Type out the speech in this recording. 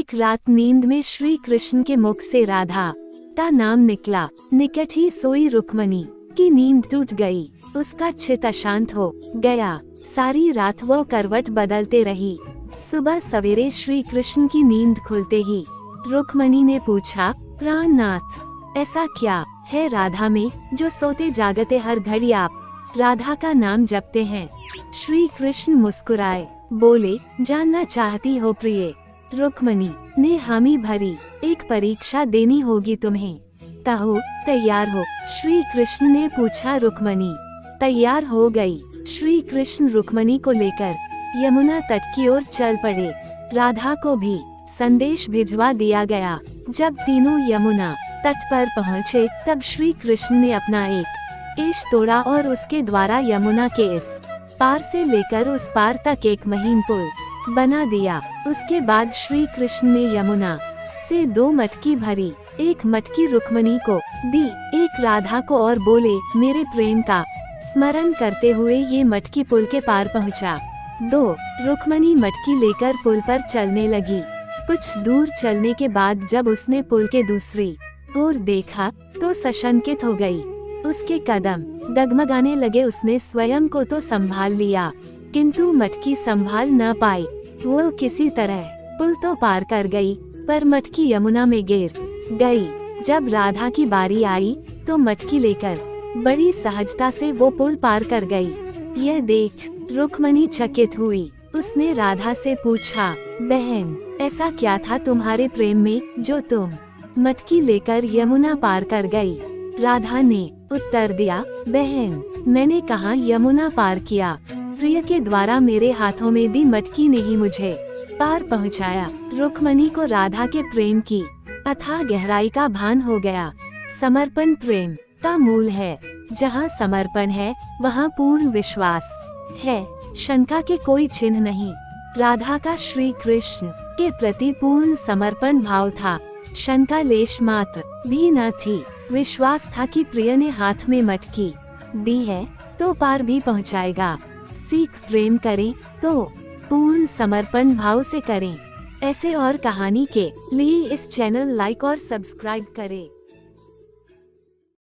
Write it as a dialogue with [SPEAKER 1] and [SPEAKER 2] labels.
[SPEAKER 1] एक रात नींद में श्री कृष्ण के मुख से राधा का नाम निकला। निकट ही सोई रुक्मणी की नींद टूट गई। उसका चित्त अशांत हो गया। सारी रात वो करवट बदलते रही। सुबह सवेरे श्री कृष्ण की नींद खुलते ही रुक्मणी ने पूछा, प्राणनाथ, ऐसा क्या है राधा में जो सोते जागते हर घड़ी आप राधा का नाम जपते हैं? श्री कृष्ण मुस्कुराए, बोले, जानना चाहती हो प्रिय? रुक्मणी ने हामी भरी। एक परीक्षा देनी होगी तुम्हें, कहो तैयार हो? श्री कृष्ण ने पूछा। रुक्मणी तैयार हो गई। श्री कृष्ण रुक्मणी को लेकर यमुना तट की ओर चल पड़े। राधा को भी संदेश भिजवा दिया गया। जब तीनों यमुना तट पर पहुँचे तब श्री कृष्ण ने अपना एक केश तोड़ा और उसके द्वारा यमुना के इस पार से लेकर उस पार तक एक महीन पुल बना दिया। उसके बाद श्री कृष्ण ने यमुना से 2 मटकी भरी। एक मटकी रुक्मणी को दी, एक राधा को, और बोले, मेरे प्रेम का स्मरण करते हुए ये मटकी पुल के पार पहुंचा। 2 रुक्मणी मटकी लेकर पुल पर चलने लगी। कुछ दूर चलने के बाद जब उसने पुल के दूसरी ओर देखा तो सशंकित हो गई। उसके कदम डगमगाने लगे। उसने स्वयं को तो संभाल लिया किंतु मटकी संभाल न पाई। वो किसी तरह पुल तो पार कर गई, पर मटकी यमुना में गिर गई। जब राधा की बारी आई तो मटकी लेकर बड़ी सहजता से वो पुल पार कर गई। यह देख रुक्मणी चकित हुई। उसने राधा से पूछा, बहन, ऐसा क्या था तुम्हारे प्रेम में जो तुम मटकी लेकर यमुना पार कर गई? राधा ने उत्तर दिया, बहन, मैंने कहाँ यमुना पार किया। प्रिय के द्वारा मेरे हाथों में दी मटकी ने ही मुझे पार पहुँचाया। रुक्मणी को राधा के प्रेम की अथाह गहराई का भान हो गया। समर्पण प्रेम का मूल है। जहाँ समर्पण है वहाँ पूर्ण विश्वास है, शंका के कोई चिन्ह नहीं। राधा का श्री कृष्ण के प्रति पूर्ण समर्पण भाव था। शंका लेश मात्र भी न थी। विश्वास था कि प्रिय ने हाथ में मटकी दी है तो पार भी पहुंचाएगा। सीख प्रेम करें तो पूर्ण समर्पण भाव से करें। ऐसे और कहानी के लिए इस चैनल लाइक और सब्सक्राइब करें।